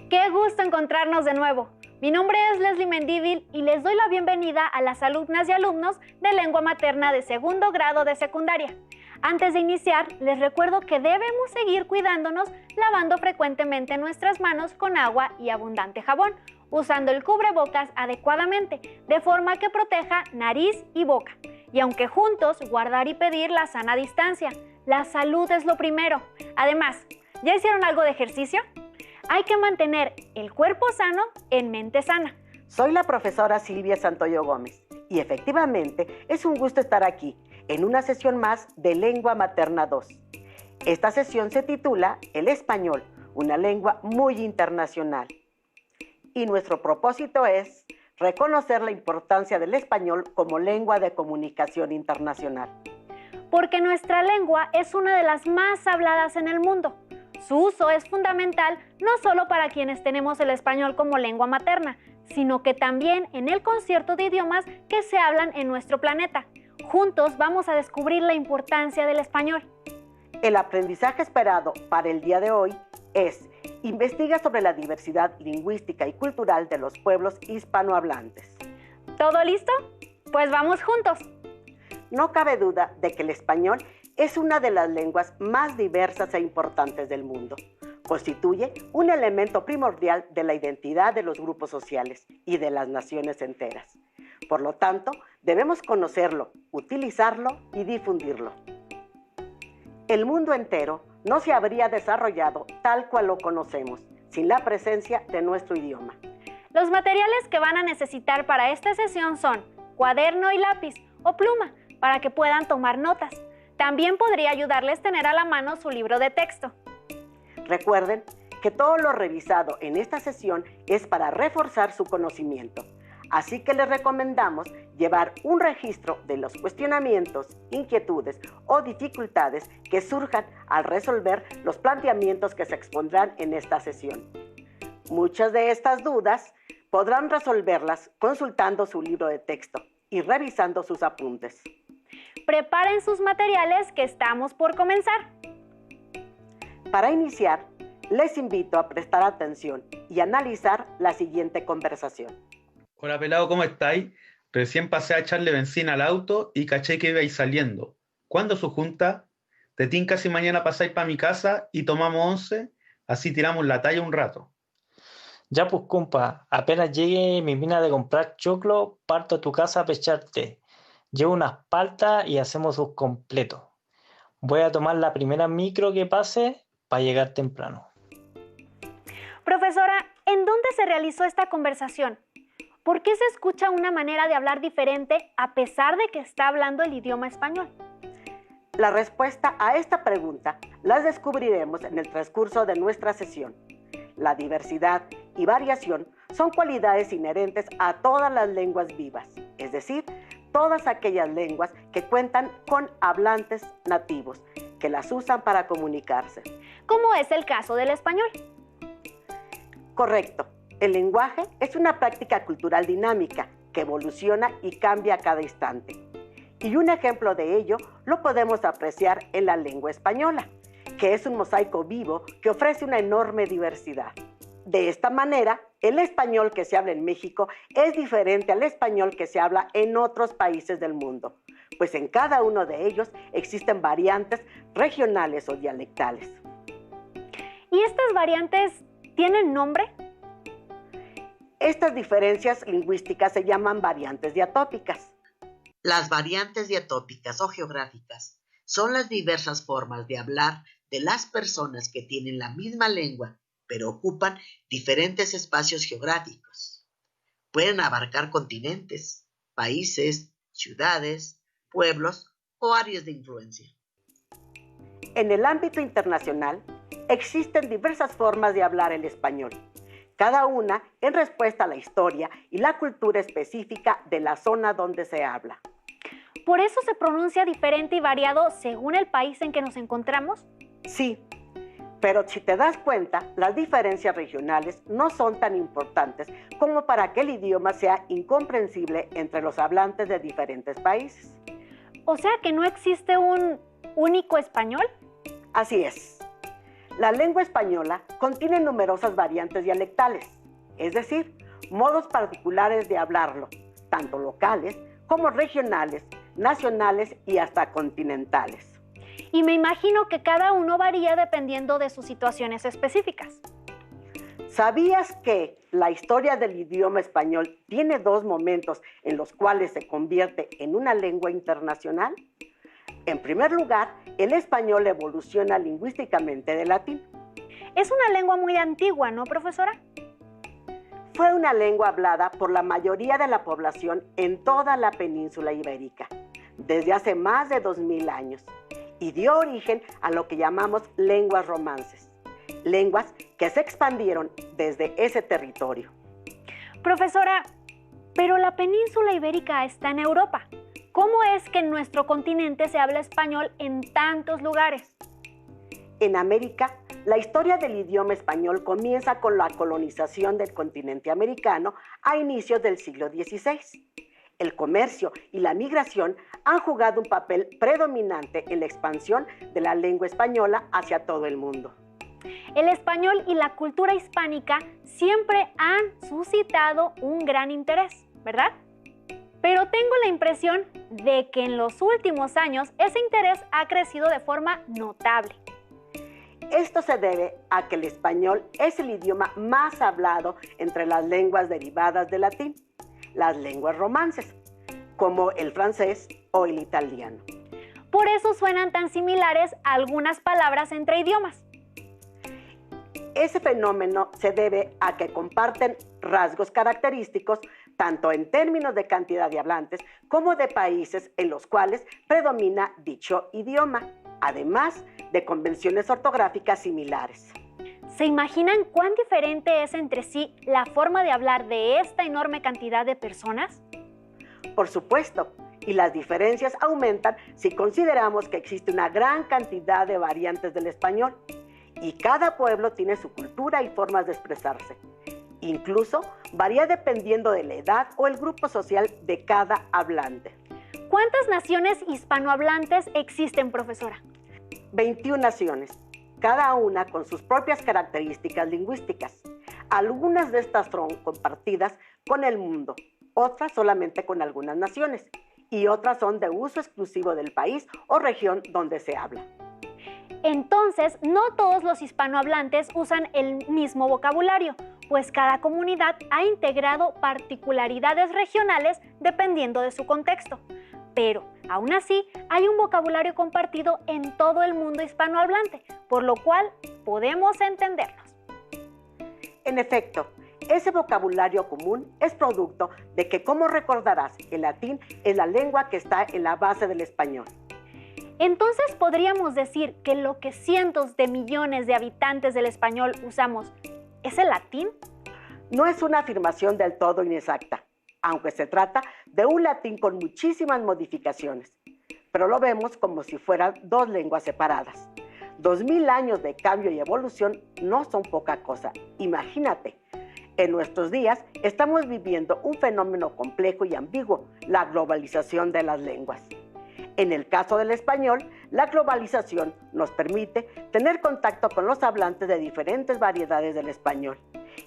Qué gusto encontrarnos de nuevo. Mi nombre es Leslie Mendívil y les doy la bienvenida a las alumnas y alumnos de lengua materna de segundo grado de secundaria. Antes de iniciar, les recuerdo que debemos seguir cuidándonos lavando frecuentemente nuestras manos con agua y abundante jabón, usando el cubrebocas adecuadamente, de forma que proteja nariz y boca. Y aunque juntos, guardar y pedir la sana distancia. La salud es lo primero. Además, ¿ya hicieron algo de ejercicio? Hay que mantener el cuerpo sano en mente sana. Soy la profesora Silvia Santoyo Gómez y efectivamente es un gusto estar aquí en una sesión más de Lengua Materna 2. Esta sesión se titula El español, una lengua muy internacional. Y nuestro propósito es reconocer la importancia del español como lengua de comunicación internacional. Porque nuestra lengua es una de las más habladas en el mundo. Su uso es fundamental no solo para quienes tenemos el español como lengua materna, sino que también en el concierto de idiomas que se hablan en nuestro planeta. Juntos vamos a descubrir la importancia del español. El aprendizaje esperado para el día de hoy es: investiga sobre la diversidad lingüística y cultural de los pueblos hispanohablantes. ¿Todo listo? Pues vamos juntos. No cabe duda de que el español es una de las lenguas más diversas e importantes del mundo. Constituye un elemento primordial de la identidad de los grupos sociales y de las naciones enteras. Por lo tanto, debemos conocerlo, utilizarlo y difundirlo. El mundo entero no se habría desarrollado tal cual lo conocemos, sin la presencia de nuestro idioma. Los materiales que van a necesitar para esta sesión son cuaderno y lápiz o pluma, para que puedan tomar notas. También podría ayudarles tener a la mano su libro de texto. Recuerden que todo lo revisado en esta sesión es para reforzar su conocimiento. Así que les recomendamos llevar un registro de los cuestionamientos, inquietudes o dificultades que surjan al resolver los planteamientos que se expondrán en esta sesión. Muchas de estas dudas podrán resolverlas consultando su libro de texto y revisando sus apuntes. Preparen sus materiales que estamos por comenzar. Para iniciar, les invito a prestar atención y analizar la siguiente conversación. Hola pelado, ¿cómo estáis? Recién pasé a echarle benzina al auto y caché que ibais saliendo. ¿Cuándo su junta? ¿Te tinca si mañana pasáis para mi casa y tomamos 11? Así tiramos la talla un rato. Ya pues compa, apenas llegue mi mina de comprar choclo, parto a tu casa a pecharte. Llevo unas paltas y hacemos sus completos. Voy a tomar la primera micro que pase para llegar temprano. Profesora, ¿en dónde se realizó esta conversación? ¿Por qué se escucha una manera de hablar diferente a pesar de que está hablando el idioma español? La respuesta a esta pregunta las descubriremos en el transcurso de nuestra sesión. La diversidad y variación son cualidades inherentes a todas las lenguas vivas, es decir, todas aquellas lenguas que cuentan con hablantes nativos, que las usan para comunicarse. ¿Cómo es el caso del español? Correcto. El lenguaje es una práctica cultural dinámica que evoluciona y cambia a cada instante. Y un ejemplo de ello lo podemos apreciar en la lengua española, que es un mosaico vivo que ofrece una enorme diversidad. De esta manera, el español que se habla en México es diferente al español que se habla en otros países del mundo, pues en cada uno de ellos existen variantes regionales o dialectales. ¿Y estas variantes tienen nombre? Estas diferencias lingüísticas se llaman variantes diatópicas. Las variantes diatópicas o geográficas son las diversas formas de hablar de las personas que tienen la misma lengua, pero ocupan diferentes espacios geográficos. Pueden abarcar continentes, países, ciudades, pueblos o áreas de influencia. En el ámbito internacional, existen diversas formas de hablar el español, cada una en respuesta a la historia y la cultura específica de la zona donde se habla. ¿Por eso se pronuncia diferente y variado según el país en que nos encontramos? Sí, pero si te das cuenta, las diferencias regionales no son tan importantes como para que el idioma sea incomprensible entre los hablantes de diferentes países. O sea que no existe un único español. Así es. La lengua española contiene numerosas variantes dialectales, es decir, modos particulares de hablarlo, tanto locales como regionales, nacionales y hasta continentales. Y me imagino que cada uno varía dependiendo de sus situaciones específicas. ¿Sabías que la historia del idioma español tiene dos momentos en los cuales se convierte en una lengua internacional? En primer lugar, el español evoluciona lingüísticamente del latín. Es una lengua muy antigua, ¿no, profesora? Fue una lengua hablada por la mayoría de la población en toda la península ibérica, desde hace más de 2000 años, y dio origen a lo que llamamos lenguas romances, lenguas que se expandieron desde ese territorio. Profesora, pero la península ibérica está en Europa. ¿Cómo es que en nuestro continente se habla español en tantos lugares? En América, la historia del idioma español comienza con la colonización del continente americano a inicios del siglo XVI. El comercio y la migración han jugado un papel predominante en la expansión de la lengua española hacia todo el mundo. El español y la cultura hispánica siempre han suscitado un gran interés, ¿verdad? Pero tengo la impresión de que en los últimos años ese interés ha crecido de forma notable. Esto se debe a que el español es el idioma más hablado entre las lenguas derivadas del latín, las lenguas romances, como el francés o el italiano. Por eso suenan tan similares algunas palabras entre idiomas. Ese fenómeno se debe a que comparten rasgos característicos tanto en términos de cantidad de hablantes como de países en los cuales predomina dicho idioma, además de convenciones ortográficas similares. ¿Se imaginan cuán diferente es entre sí la forma de hablar de esta enorme cantidad de personas? Por supuesto, y las diferencias aumentan si consideramos que existe una gran cantidad de variantes del español y cada pueblo tiene su cultura y formas de expresarse. Incluso varía dependiendo de la edad o el grupo social de cada hablante. ¿Cuántas naciones hispanohablantes existen, profesora? 21 naciones, cada una con sus propias características lingüísticas. Algunas de estas son compartidas con el mundo, otras solamente con algunas naciones, y otras son de uso exclusivo del país o región donde se habla. Entonces, no todos los hispanohablantes usan el mismo vocabulario, pues cada comunidad ha integrado particularidades regionales dependiendo de su contexto. Pero, aún así, hay un vocabulario compartido en todo el mundo hispanohablante, por lo cual podemos entendernos. En efecto, ese vocabulario común es producto de que, como recordarás, el latín es la lengua que está en la base del español. Entonces, ¿podríamos decir que lo que cientos de millones de habitantes del español usamos es el latín? No es una afirmación del todo inexacta, aunque se trata de un latín con muchísimas modificaciones, pero lo vemos como si fueran dos lenguas separadas. 2000 años de cambio y evolución no son poca cosa. Imagínate, en nuestros días estamos viviendo un fenómeno complejo y ambiguo, la globalización de las lenguas. En el caso del español, la globalización nos permite tener contacto con los hablantes de diferentes variedades del español.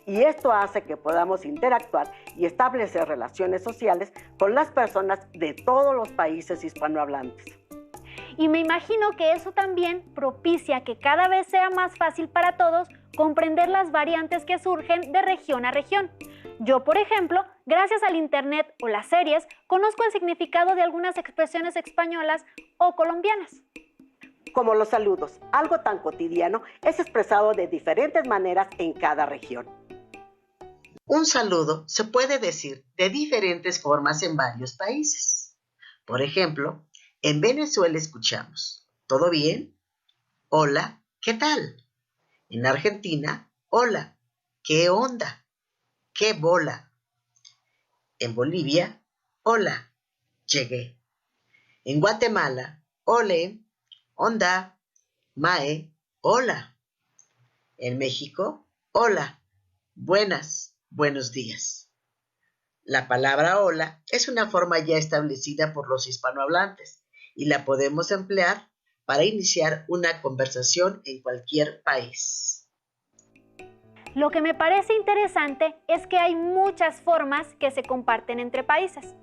Y esto hace que podamos interactuar y establecer relaciones sociales con las personas de todos los países hispanohablantes. Y me imagino que eso también propicia que cada vez sea más fácil para todos comprender las variantes que surgen de región a región. Yo, por ejemplo, gracias al internet o las series, conozco el significado de algunas expresiones españolas o colombianas. Como los saludos, algo tan cotidiano es expresado de diferentes maneras en cada región. Un saludo se puede decir de diferentes formas en varios países. Por ejemplo, en Venezuela escuchamos, ¿todo bien? Hola, ¿qué tal? En Argentina, hola, ¿qué onda? ¿Qué bola? En Bolivia, hola, llegué. En Guatemala, ole, onda, mae, hola. En México, hola, buenas, buenos días. La palabra hola es una forma ya establecida por los hispanohablantes y la podemos emplear para iniciar una conversación en cualquier país. Lo que me parece interesante es que hay muchas formas que se comparten entre países.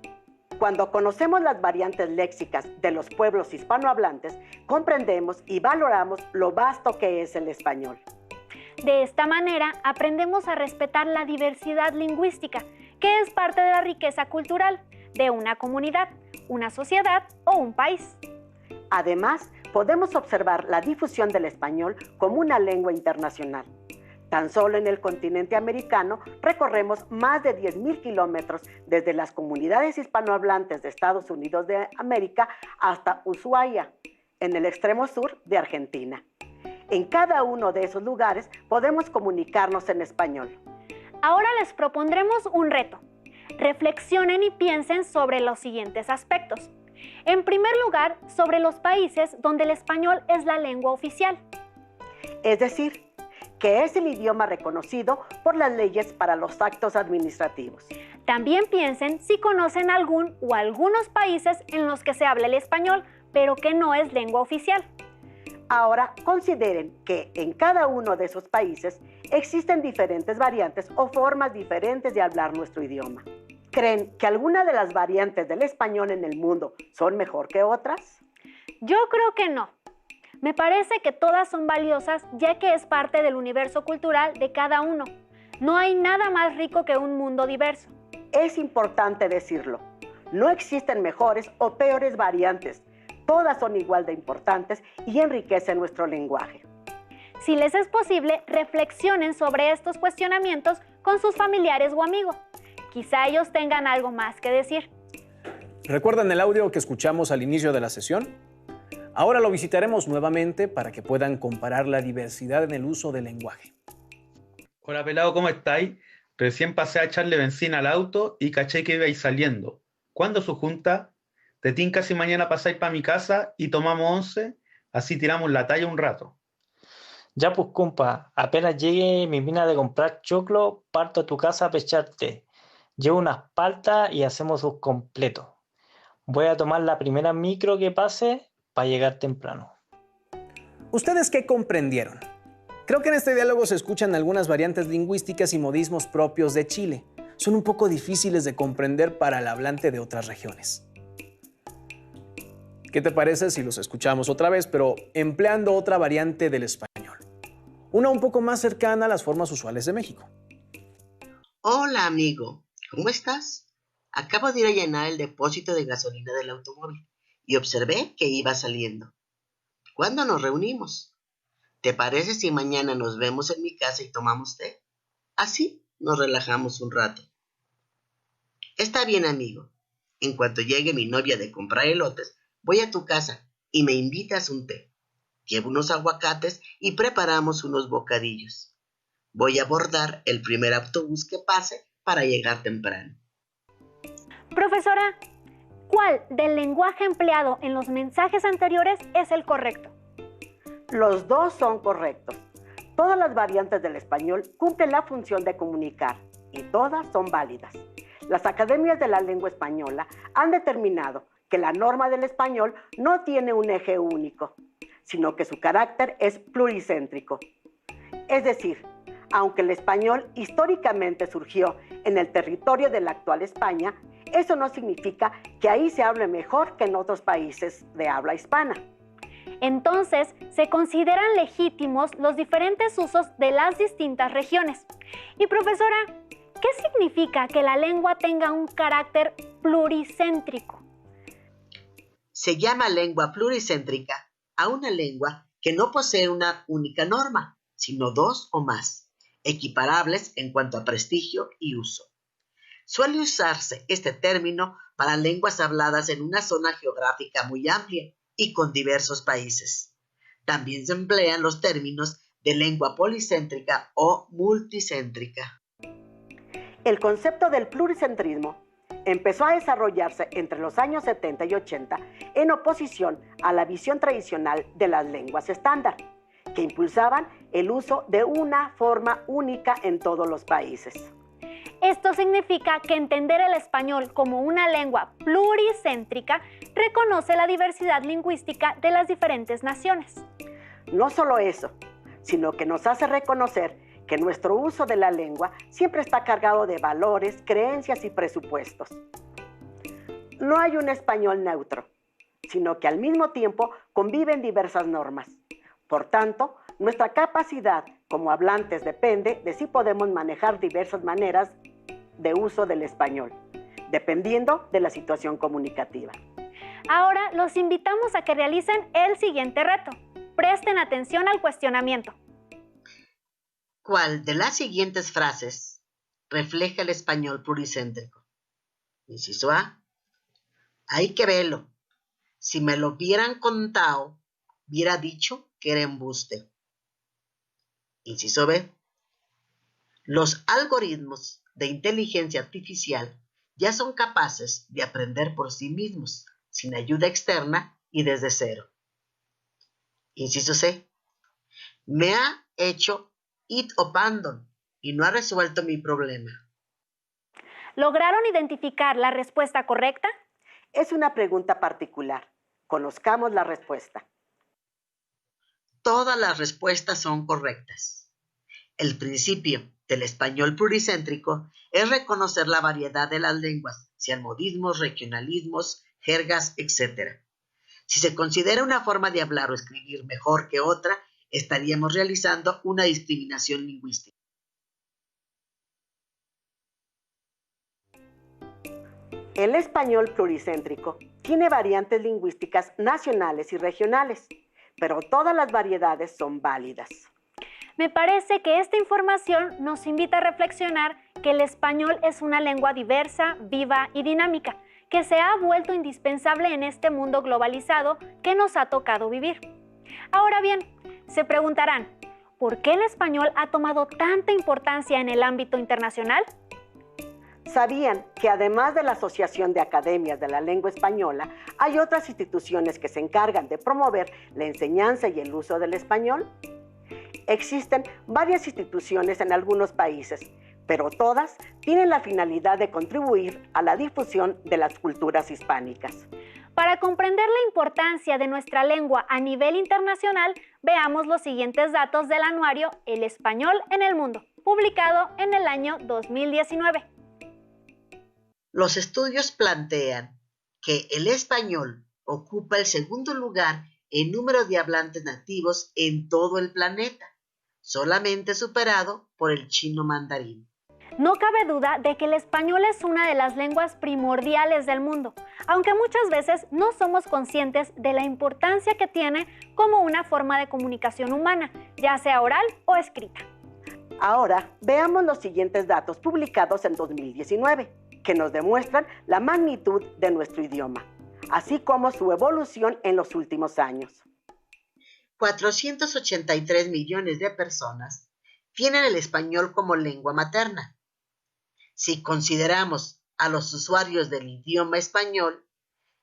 Cuando conocemos las variantes léxicas de los pueblos hispanohablantes, comprendemos y valoramos lo vasto que es el español. De esta manera, aprendemos a respetar la diversidad lingüística, que es parte de la riqueza cultural de una comunidad, una sociedad o un país. Además, podemos observar la difusión del español como una lengua internacional. Tan solo en el continente americano recorremos más de 10,000 kilómetros desde las comunidades hispanohablantes de Estados Unidos de América hasta Ushuaia, en el extremo sur de Argentina. En cada uno de esos lugares podemos comunicarnos en español. Ahora les propondremos un reto. Reflexionen y piensen sobre los siguientes aspectos. En primer lugar, sobre los países donde el español es la lengua oficial. Es decir, que es el idioma reconocido por las leyes para los actos administrativos. También piensen si conocen algún o algunos países en los que se habla el español, pero que no es lengua oficial. Ahora consideren que en cada uno de esos países existen diferentes variantes o formas diferentes de hablar nuestro idioma. ¿Creen que alguna de las variantes del español en el mundo son mejor que otras? Yo creo que no. Me parece que todas son valiosas ya que es parte del universo cultural de cada uno. No hay nada más rico que un mundo diverso. Es importante decirlo. No existen mejores o peores variantes. Todas son igual de importantes y enriquecen nuestro lenguaje. Si les es posible, reflexionen sobre estos cuestionamientos con sus familiares o amigos. Quizá ellos tengan algo más que decir. ¿Recuerdan el audio que escuchamos al inicio de la sesión? Ahora lo visitaremos nuevamente para que puedan comparar la diversidad en el uso del lenguaje. Hola pelado, ¿cómo estáis? Recién pasé a echarle benzina al auto y caché que ibais saliendo. ¿Cuándo su junta? Te tinca si mañana pasáis para mi casa y tomamos 11, así tiramos la talla un rato. Ya pues, compa, apenas llegue mi mina de comprar choclo, parto a tu casa a pecharte. Llevo unas paltas y hacemos sus completos. Voy a tomar la primera micro que pase para llegar temprano. ¿Ustedes qué comprendieron? Creo que en este diálogo se escuchan algunas variantes lingüísticas y modismos propios de Chile. Son un poco difíciles de comprender para el hablante de otras regiones. ¿Qué te parece si los escuchamos otra vez, pero empleando otra variante del español? Una un poco más cercana a las formas usuales de México. Hola amigo, ¿cómo estás? Acabo de ir a llenar el depósito de gasolina del automóvil y observé que iba saliendo. ¿Cuándo nos reunimos? ¿Te parece si mañana nos vemos en mi casa y tomamos té? Así nos relajamos un rato. Está bien, amigo. En cuanto llegue mi novia de comprar elotes, voy a tu casa y me invitas un té. Llevo unos aguacates y preparamos unos bocadillos. Voy a abordar el primer autobús que pase para llegar temprano. Profesora, ¿cuál del lenguaje empleado en los mensajes anteriores es el correcto? Los dos son correctos. Todas las variantes del español cumplen la función de comunicar y todas son válidas. Las academias de la lengua española han determinado que la norma del español no tiene un eje único, sino que su carácter es pluricéntrico. Es decir, aunque el español históricamente surgió en el territorio de la actual España, eso no significa que ahí se hable mejor que en otros países de habla hispana. Entonces, se consideran legítimos los diferentes usos de las distintas regiones. Y profesora, ¿qué significa que la lengua tenga un carácter pluricéntrico? Se llama lengua pluricéntrica a una lengua que no posee una única norma, sino dos o más, equiparables en cuanto a prestigio y uso. Suele usarse este término para lenguas habladas en una zona geográfica muy amplia y con diversos países. También se emplean los términos de lengua policéntrica o multicéntrica. El concepto del pluricentrismo empezó a desarrollarse entre los años 70 y 80 en oposición a la visión tradicional de las lenguas estándar, que impulsaban el uso de una forma única en todos los países. Esto significa que entender el español como una lengua pluricéntrica reconoce la diversidad lingüística de las diferentes naciones. No solo eso, sino que nos hace reconocer que nuestro uso de la lengua siempre está cargado de valores, creencias y presupuestos. No hay un español neutro, sino que al mismo tiempo conviven diversas normas. Por tanto, nuestra capacidad como hablantes depende de si podemos manejar diversas maneras de uso del español, dependiendo de la situación comunicativa. Ahora los invitamos a que realicen el siguiente reto. Presten atención al cuestionamiento. ¿Cuál de las siguientes frases refleja el español pluricéntrico? Inciso A. Hay que verlo. Si me lo hubieran contado, hubiera dicho que era embuste. Inciso B. Los algoritmos de inteligencia artificial ya son capaces de aprender por sí mismos, sin ayuda externa y desde cero. Inciso C. Me ha hecho it abandon y no ha resuelto mi problema. ¿Lograron identificar la respuesta correcta? Es una pregunta particular. Conozcamos la respuesta. Todas las respuestas son correctas. El principio del español pluricéntrico es reconocer la variedad de las lenguas, sean modismos, regionalismos, jergas, etc. Si se considera una forma de hablar o escribir mejor que otra, estaríamos realizando una discriminación lingüística. El español pluricéntrico tiene variantes lingüísticas nacionales y regionales, pero todas las variedades son válidas. Me parece que esta información nos invita a reflexionar que el español es una lengua diversa, viva y dinámica, que se ha vuelto indispensable en este mundo globalizado que nos ha tocado vivir. Ahora bien, se preguntarán, ¿por qué el español ha tomado tanta importancia en el ámbito internacional? ¿Sabían que además de la Asociación de Academias de la Lengua Española, hay otras instituciones que se encargan de promover la enseñanza y el uso del español? Existen varias instituciones en algunos países, pero todas tienen la finalidad de contribuir a la difusión de las culturas hispánicas. Para comprender la importancia de nuestra lengua a nivel internacional, veamos los siguientes datos del anuario El Español en el Mundo, publicado en el año 2019. Los estudios plantean que el español ocupa el segundo lugar en número de hablantes nativos en todo el planeta, solamente superado por el chino mandarín. No cabe duda de que el español es una de las lenguas primordiales del mundo, aunque muchas veces no somos conscientes de la importancia que tiene como una forma de comunicación humana, ya sea oral o escrita. Ahora, veamos los siguientes datos publicados en 2019, que nos demuestran la magnitud de nuestro idioma, así como su evolución en los últimos años. 483 millones de personas tienen el español como lengua materna. Si consideramos a los usuarios del idioma español,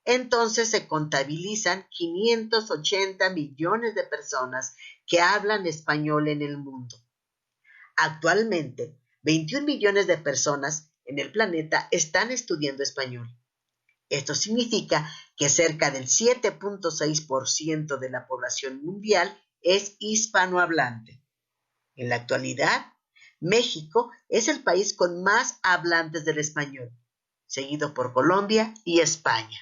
entonces se contabilizan 580 millones de personas que hablan español en el mundo. Actualmente, 21 millones de personas en el planeta están estudiando español. Esto significa que cerca del 7.6% de la población mundial es hispanohablante. En la actualidad, México es el país con más hablantes del español, seguido por Colombia y España.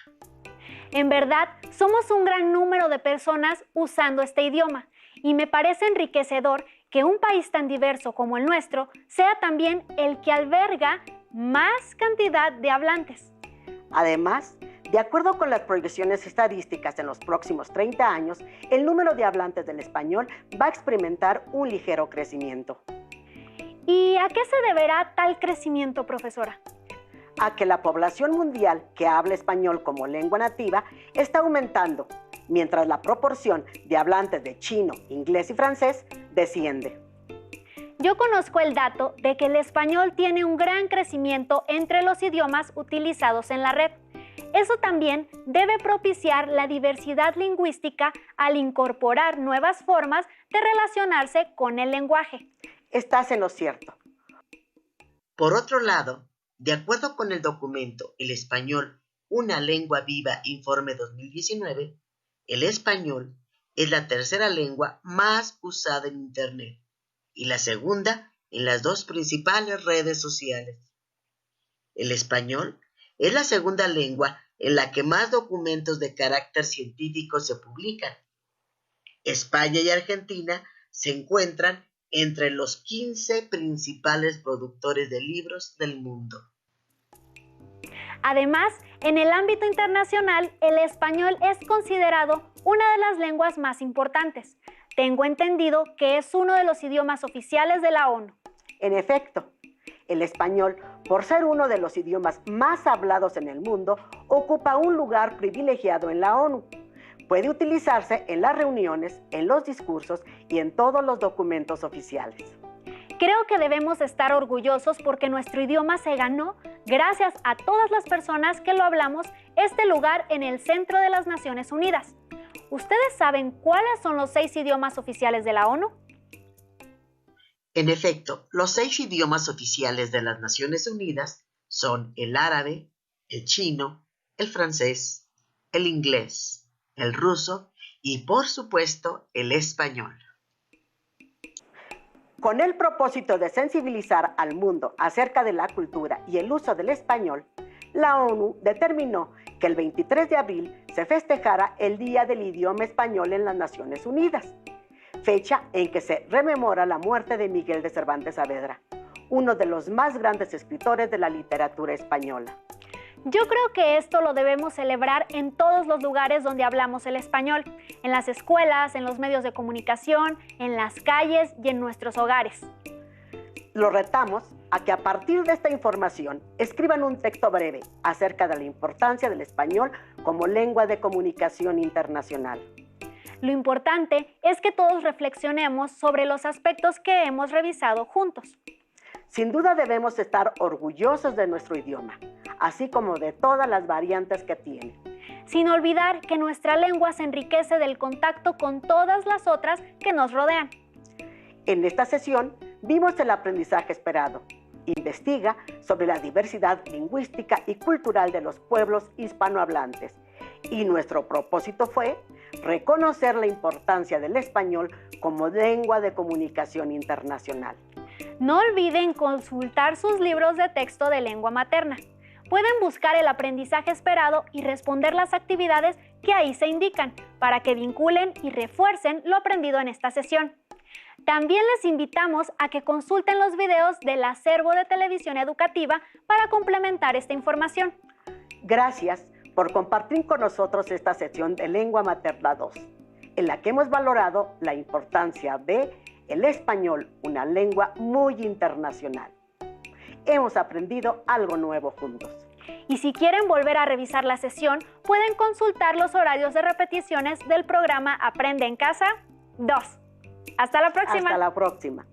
En verdad, somos un gran número de personas usando este idioma y me parece enriquecedor que un país tan diverso como el nuestro sea también el que alberga más cantidad de hablantes. Además, de acuerdo con las proyecciones estadísticas en los próximos 30 años, el número de hablantes del español va a experimentar un ligero crecimiento. ¿Y a qué se deberá tal crecimiento, profesora? A que la población mundial que habla español como lengua nativa está aumentando, mientras la proporción de hablantes de chino, inglés y francés desciende. Yo conozco el dato de que el español tiene un gran crecimiento entre los idiomas utilizados en la red. Eso también debe propiciar la diversidad lingüística al incorporar nuevas formas de relacionarse con el lenguaje. Estás en lo cierto. Por otro lado, de acuerdo con el documento El español, una lengua viva, informe 2019, el español es la tercera lengua más usada en Internet y la segunda en las dos principales redes sociales. El español es la segunda lengua en la que más documentos de carácter científico se publican. España y Argentina se encuentran entre los 15 principales productores de libros del mundo. Además, en el ámbito internacional, el español es considerado una de las lenguas más importantes. Tengo entendido que es uno de los idiomas oficiales de la ONU. En efecto, el español, por ser uno de los idiomas más hablados en el mundo, ocupa un lugar privilegiado en la ONU. Puede utilizarse en las reuniones, en los discursos y en todos los documentos oficiales. Creo que debemos estar orgullosos porque nuestro idioma se ganó, gracias a todas las personas que lo hablamos, este lugar en el centro de las Naciones Unidas. ¿Ustedes saben cuáles son los 6 idiomas oficiales de la ONU? En efecto, los 6 idiomas oficiales de las Naciones Unidas son el árabe, el chino, el francés, el inglés, el ruso y, por supuesto, el español. Con el propósito de sensibilizar al mundo acerca de la cultura y el uso del español, la ONU determinó que el 23 de abril se festejara el Día del Idioma Español en las Naciones Unidas, fecha en que se rememora la muerte de Miguel de Cervantes Saavedra, uno de los más grandes escritores de la literatura española. Yo creo que esto lo debemos celebrar en todos los lugares donde hablamos el español, en las escuelas, en los medios de comunicación, en las calles y en nuestros hogares. Los retamos a que a partir de esta información escriban un texto breve acerca de la importancia del español como lengua de comunicación internacional. Lo importante es que todos reflexionemos sobre los aspectos que hemos revisado juntos. Sin duda debemos estar orgullosos de nuestro idioma, así como de todas las variantes que tiene. Sin olvidar que nuestra lengua se enriquece del contacto con todas las otras que nos rodean. En esta sesión vimos el aprendizaje esperado. Investiga sobre la diversidad lingüística y cultural de los pueblos hispanohablantes. Y nuestro propósito fue reconocer la importancia del español como lengua de comunicación internacional. No olviden consultar sus libros de texto de lengua materna. Pueden buscar el aprendizaje esperado y responder las actividades que ahí se indican para que vinculen y refuercen lo aprendido en esta sesión. También les invitamos a que consulten los videos del acervo de televisión educativa para complementar esta información. Gracias por compartir con nosotros esta sesión de Lengua Materna 2, en la que hemos valorado la importancia de el español, una lengua muy internacional. Hemos aprendido algo nuevo juntos. Y si quieren volver a revisar la sesión, pueden consultar los horarios de repeticiones del programa Aprende en Casa 2. ¡Hasta la próxima! Hasta la próxima.